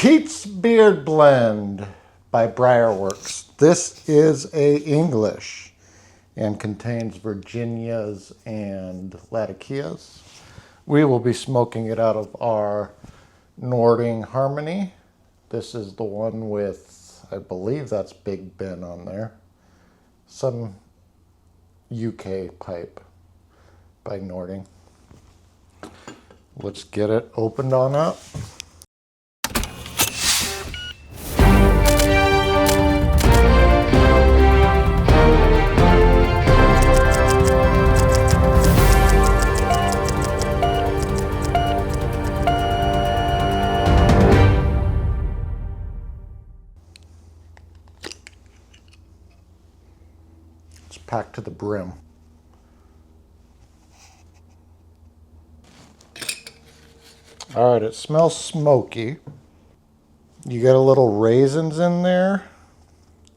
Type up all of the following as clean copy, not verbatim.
Pete's Beard Blend by Briar. This is a English and contains Virginias and Latakias. We will be smoking it out of our Nording Harmony. This is the one with, I believe that's Big Ben on there. Some UK pipe by Nording. Let's get it opened on up. It's packed to the brim. All right, it smells smoky. You get a little raisins in there.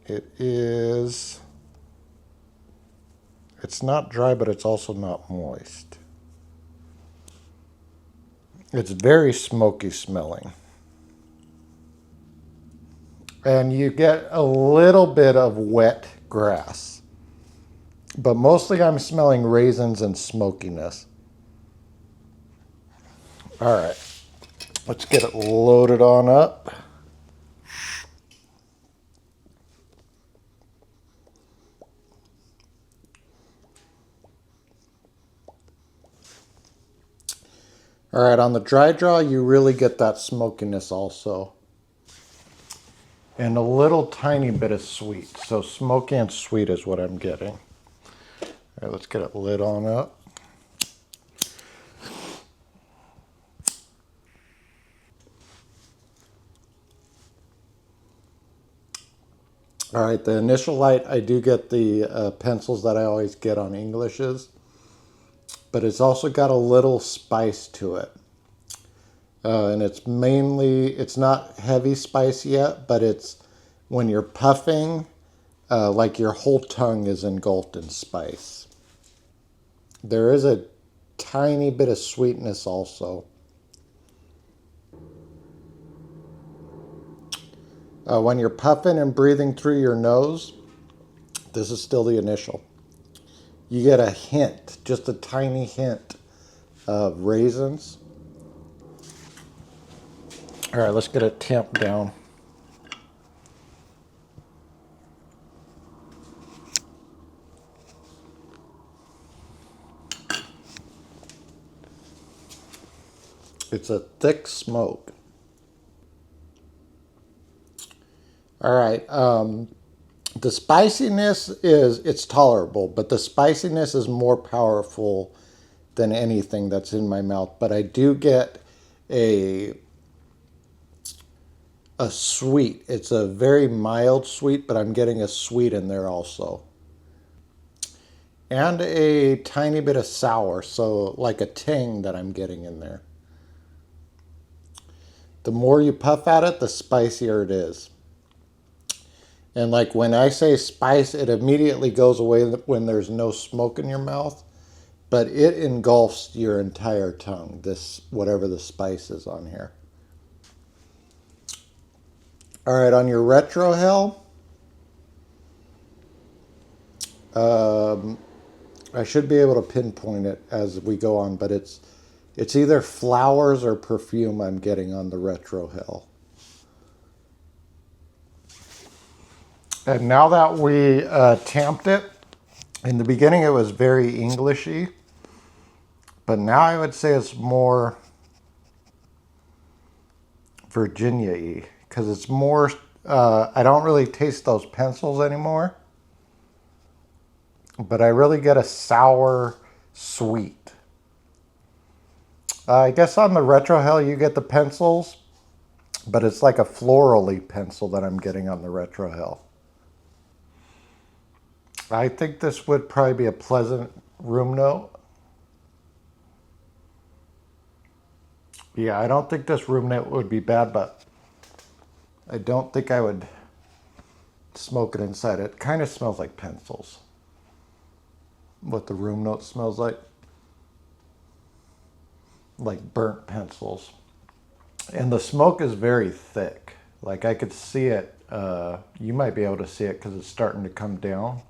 It's not dry, but it's also not moist. It's very smoky smelling. And you get a little bit of wet grass. But mostly I'm smelling raisins and smokiness. All right, let's get it loaded on up. All right, on the dry draw, you really get that smokiness also. And a little tiny bit of sweet. So smoky and sweet is what I'm getting. All right, let's get it lit on up. All right, the initial light, I do get the pencils that I always get on Englishes, but it's also got a little spice to it. And it's not heavy spice yet, but it's when you're puffing, like your whole tongue is engulfed in spice. There is a tiny bit of sweetness also. When you're puffing and breathing through your nose, this is still the initial. You get a hint, just a tiny hint of raisins. All right, let's get it tamped down. It's a thick smoke. All right, the spiciness it's tolerable, but the spiciness is more powerful than anything that's in my mouth. But I do get a sweet. It's a very mild sweet, but I'm getting a sweet in there also. And a tiny bit of sour, so like a tang that I'm getting in there. The more you puff at it, the spicier it is. And like when I say spice, it immediately goes away when there's no smoke in your mouth, but it engulfs your entire tongue, whatever the spice is on here. All right, on your retrohale, I should be able to pinpoint it as we go on, but it's either flowers or perfume I'm getting on the retrohale. And now that we tamped it, in the beginning it was very Englishy, but now I would say it's more Virginia-y, because it's more, I don't really taste those pencils anymore, but I really get a sour sweet. I guess on the retrohale you get the pencils, but it's like a florally pencil that I'm getting on the retrohale. I think this would probably be a pleasant room note. Yeah, I don't think this room note would be bad, but I don't think I would smoke it inside. It kind of smells like pencils. What the room note smells like burnt pencils. And the smoke is very thick. Like I could see it. You might be able to see it because it's starting to come down.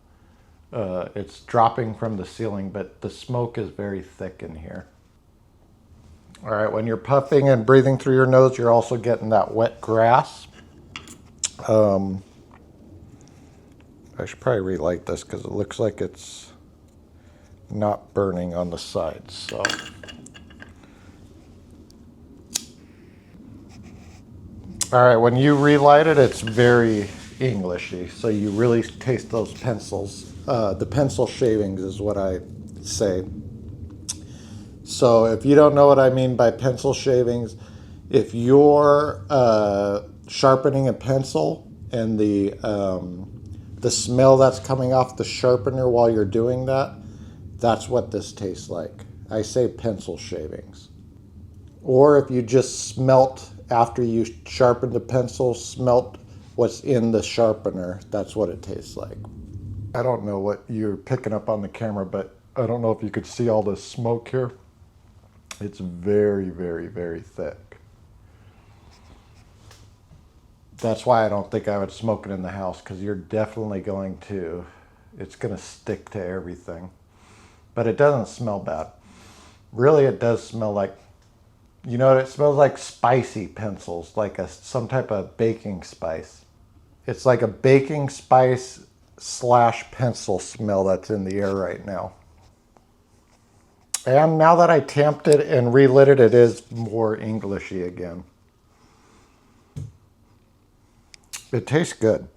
It's dropping from the ceiling, but the smoke is very thick in here. All right, when you're puffing and breathing through your nose, you're also getting that wet grass. I should probably relight this because it looks like it's not burning on the sides. So, all right, when you relight it, it's very Englishy. So you really taste those pencils. The pencil shavings is what I say. So if you don't know what I mean by pencil shavings, if you're sharpening a pencil and the smell that's coming off the sharpener while you're doing that, that's what this tastes like. I say pencil shavings. Or if you just smelt after you sharpened the pencil, smelt what's in the sharpener, that's what it tastes like. I don't know what you're picking up on the camera, but I don't know if you could see all this smoke here. It's very, very, very thick. That's why I don't think I would smoke it in the house, because you're definitely going to, it's going to stick to everything. But it doesn't smell bad. Really, it does smell like, you know what, it smells like spicy pencils, like some type of baking spice. It's like a baking spice / pencil smell that's in the air right now. And now that I tamped it and relit it, it is more Englishy again. It tastes good.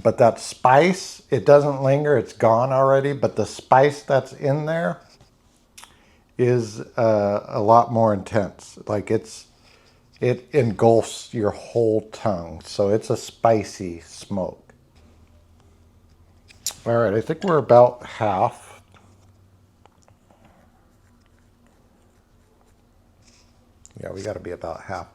But that spice, it doesn't linger, it's gone already, but the spice that's in there is a lot more intense. Like it engulfs your whole tongue. So it's a spicy smoke. All right, I think we're about half. Yeah, we got to be about half.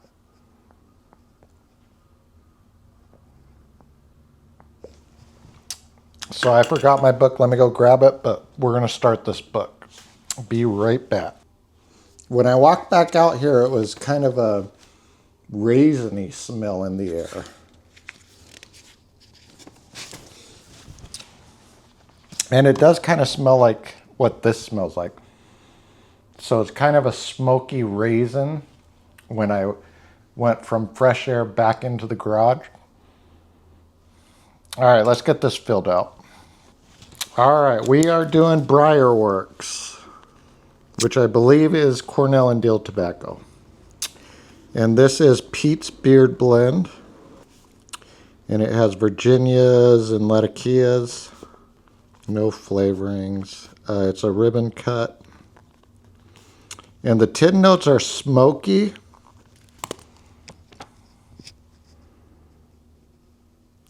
So I forgot my book. Let me go grab it, but we're going to start this book. Be right back. When I walked back out here, it was kind of a raisiny smell in the air. And it does kind of smell like what this smells like. So it's kind of a smoky raisin when I went from fresh air back into the garage. All right, let's get this filled out. All right, we are doing Briar Works, which I believe is Cornell and Deal tobacco. And this is Pete's Beard Blend. And it has Virginias and Latakias. No flavorings. It's a ribbon cut. And the tin notes are smoky.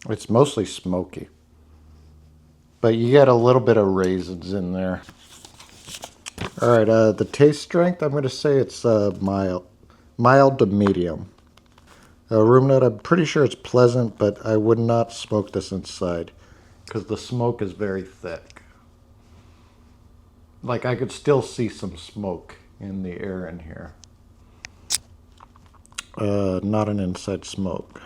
It's mostly smoky. But you get a little bit of raisins in there. All right, the taste strength, I'm going to say it's mild to medium. Room note, I'm pretty sure it's pleasant, but I would not smoke this inside because the smoke is very thick. Like I could still see some smoke in the air in here. Not an inside smoke.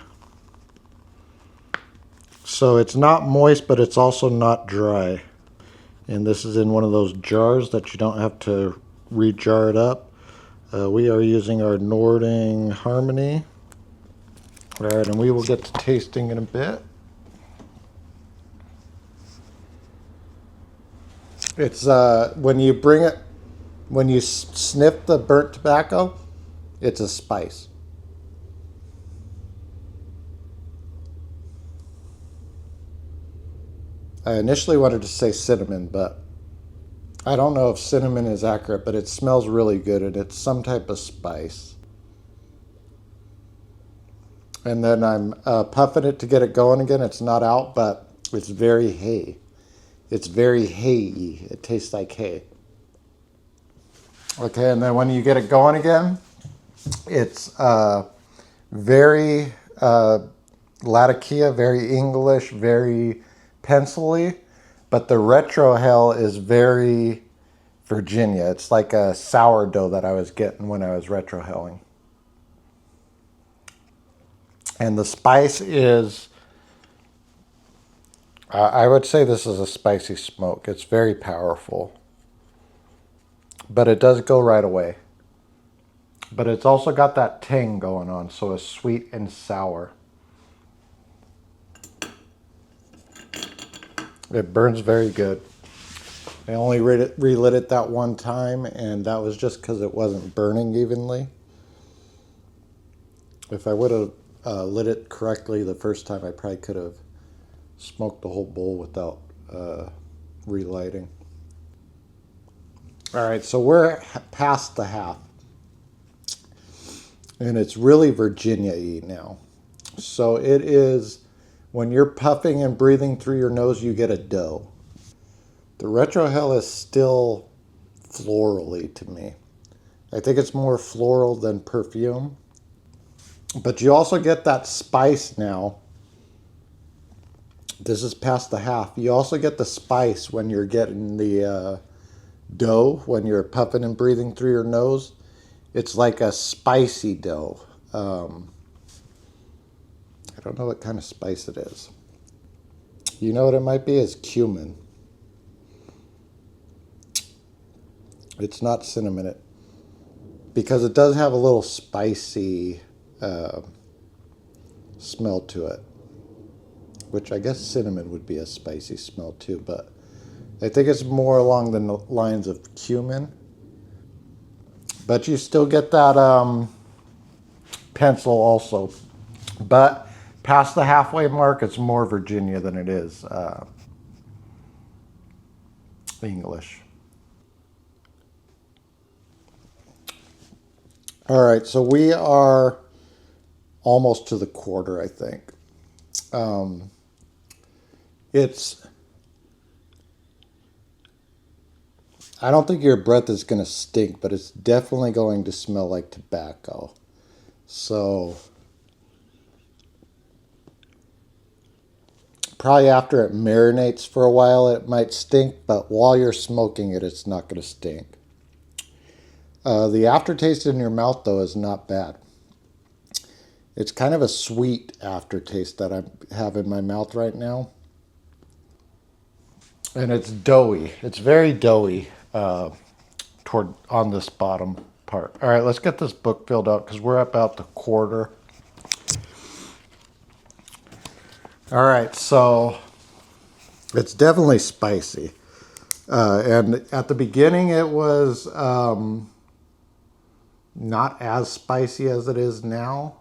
So it's not moist, but it's also not dry. And this is in one of those jars that you don't have to re-jar it up. We are using our Nording Harmony. All right, and we will get to tasting in a bit. It's when you sniff the burnt tobacco, it's a spice. I initially wanted to say cinnamon, but I don't know if cinnamon is accurate, but it smells really good and it's some type of spice. And then I'm puffing it to get it going again. It's not out, but it's very hay. It's very hay-y. It tastes like hay. Okay, and then when you get it going again, it's very Latakia, very English, very pencil-y, but the retrohale is very Virginia. It's like a sourdough that I was getting when I was retrohaling. And the spice is, I would say this is a spicy smoke. It's very powerful. But it does go right away. But it's also got that tang going on, so it's sweet and sour. It burns very good. I only relit it that one time, and that was just because it wasn't burning evenly. If I would have lit it correctly the first time, I probably could have smoked the whole bowl without relighting. All right, so we're past the half. And it's really Virginia-y now. So it is, when you're puffing and breathing through your nose, you get a dough. The retrohale is still florally to me. I think it's more floral than perfume. But you also get that spice now. This is past the half. You also get the spice when you're getting the dough, when you're puffing and breathing through your nose. It's like a spicy dough. I don't know what kind of spice it is. You know what it might be? It's cumin. It's not cinnamon, because it does have a little spicy smell to it, which I guess cinnamon would be a spicy smell too, but I think it's more along the lines of cumin. But you still get that pencil also. But past the halfway mark, it's more Virginia than it is English. All right, so we are almost to the quarter, I think. I don't think your breath is going to stink, but it's definitely going to smell like tobacco. So probably after it marinates for a while, it might stink, but while you're smoking it, it's not going to stink. The aftertaste in your mouth, though, is not bad. It's kind of a sweet aftertaste that I have in my mouth right now. And it's doughy. It's very doughy on this bottom part. All right, let's get this book filled out because we're about the quarter. All right, so it's definitely spicy. And at the beginning, it was not as spicy as it is now.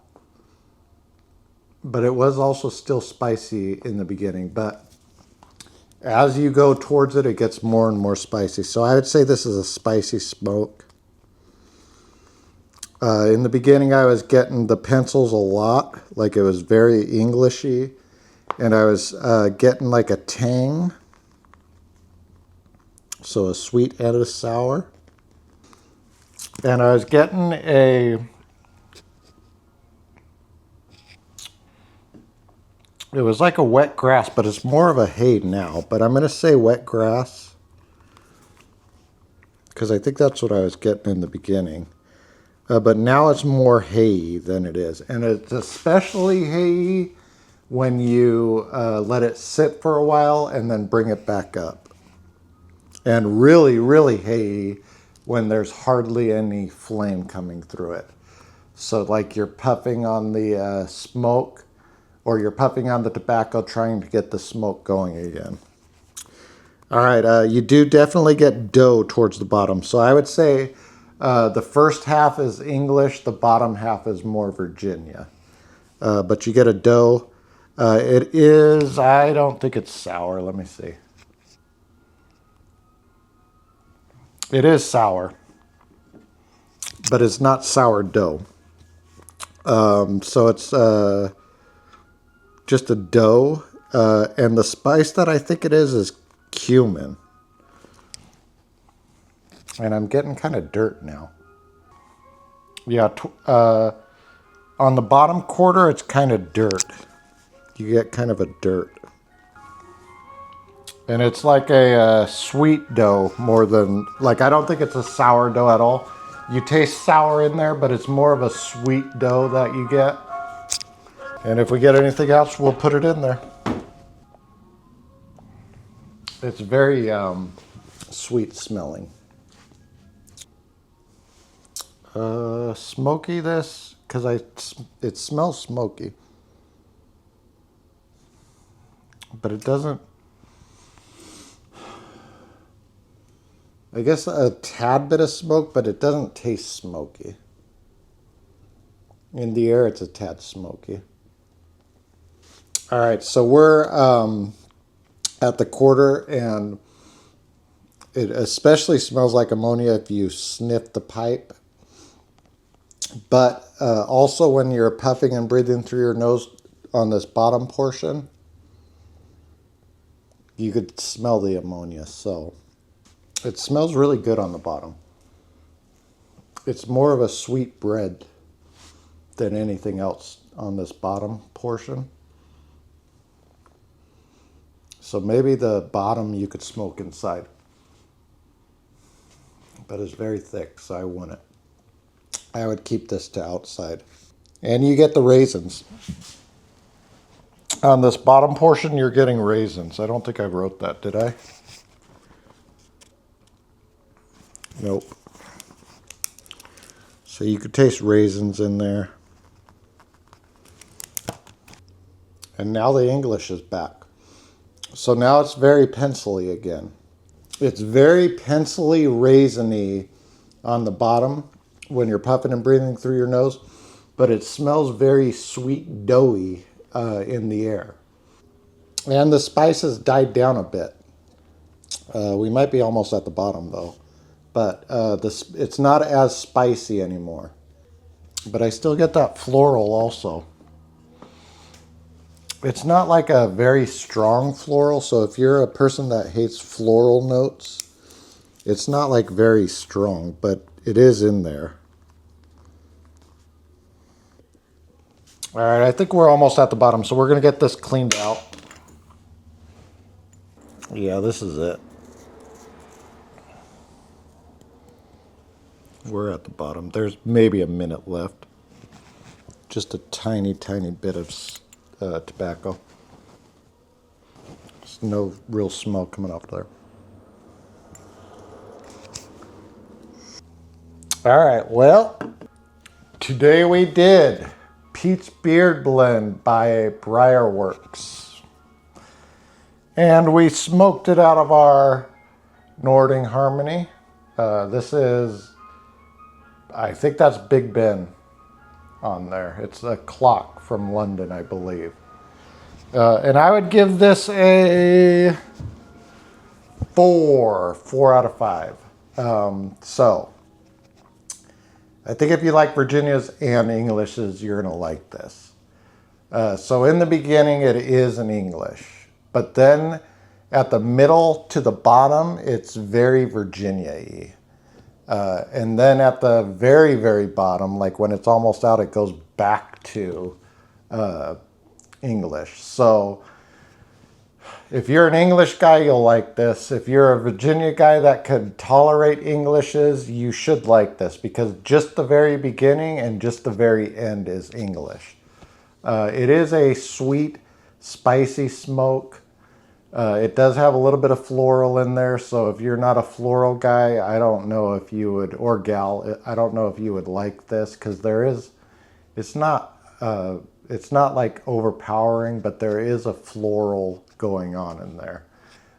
But it was also still spicy in the beginning. But as you go towards it, it gets more and more spicy. So I would say this is a spicy smoke. In the beginning, I was getting the pencils a lot. Like it was very Englishy. And I was getting like a tang. So a sweet and a sour. And I was getting it was like a wet grass, but it's more of a hay now. But I'm going to say wet grass, because I think that's what I was getting in the beginning. But now it's more hay than it is. And it's especially hay when you let it sit for a while and then bring it back up. And really, really hay when there's hardly any flame coming through it. So like you're puffing on the smoke, or you're puffing on the tobacco trying to get the smoke going again. All right, you do definitely get dough towards the bottom. So I would say the first half is English, the bottom half is more Virginia. But you get a dough. It is, I don't think it's sour. Let me see. It is sour, but it's not sourdough. So it's just a dough, and the spice that I think it is cumin. And I'm getting kind of dirt now. Yeah, on the bottom quarter, it's kind of dirt. You get kind of a dirt. And it's like a sweet dough more than, like, I don't think it's a sourdough at all. You taste sour in there, but it's more of a sweet dough that you get. And if we get anything else, we'll put it in there. It's very sweet smelling. Smoky this, because it smells smoky. But it doesn't, I guess a tad bit of smoke, but it doesn't taste smoky. In the air, it's a tad smoky. All right, so we're at the quarter, and it especially smells like ammonia if you sniff the pipe. But also when you're puffing and breathing through your nose on this bottom portion, you could smell the ammonia. So it smells really good on the bottom. It's more of a sweet bread than anything else on this bottom portion. So maybe the bottom you could smoke inside. But it's very thick, so I wouldn't. I would keep this to outside. And you get the raisins. On this bottom portion, you're getting raisins. I don't think I wrote that, did I? Nope. So you could taste raisins in there. And now the English is back. So now it's very pencil-y again. It's very pencil-y, raisin-y on the bottom when you're puffing and breathing through your nose. But it smells very sweet, doughy in the air. And the spices died down a bit. We might be almost at the bottom though. But it's not as spicy anymore. But I still get that floral also. It's not like a very strong floral, so if you're a person that hates floral notes, it's not like very strong, but it is in there. All right, I think we're almost at the bottom, so we're going to get this cleaned out. Yeah, this is it. We're at the bottom. There's maybe a minute left. Just a tiny, tiny bit of tobacco. There's no real smoke coming off there. All right, well, today we did Pete's Beard Blend by Briar Works. And we smoked it out of our Nording Harmony. This is, I think that's Big Ben on there. It's a clock from London, I believe. And I would give this a 4 out of 5. So I think if you like Virginias and Englishes, you're going to like this. So in the beginning, it is in English. But then at the middle to the bottom, it's very Virginia-y. And then at the very, very bottom, like when it's almost out, it goes back to English. So if you're an English guy, you'll like this. If you're a Virginia guy that could tolerate Englishes, you should like this because just the very beginning and just the very end is English. It is a sweet, spicy smoke. It does have a little bit of floral in there, so if you're not a floral guy, I don't know if you would, or gal, I don't know if you would like this because it's not like overpowering, but there is a floral going on in there.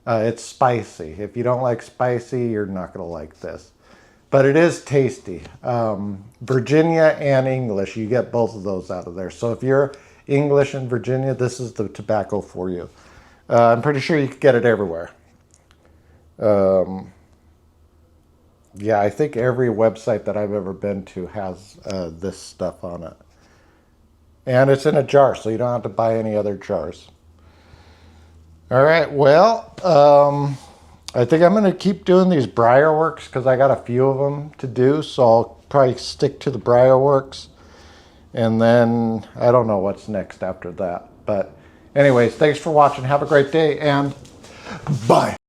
It's spicy. If you don't like spicy, you're not going to like this. But it is tasty. Virginia and English, you get both of those out of there. So if you're English and Virginia, this is the tobacco for you. I'm pretty sure you can get it everywhere. Yeah, I think every website that I've ever been to has this stuff on it. And it's in a jar, so you don't have to buy any other jars. All right, well, I think I'm going to keep doing these Briar Works because I got a few of them to do, so I'll probably stick to the Briar Works. And then I don't know what's next after that. But anyways, thanks for watching. Have a great day, and bye.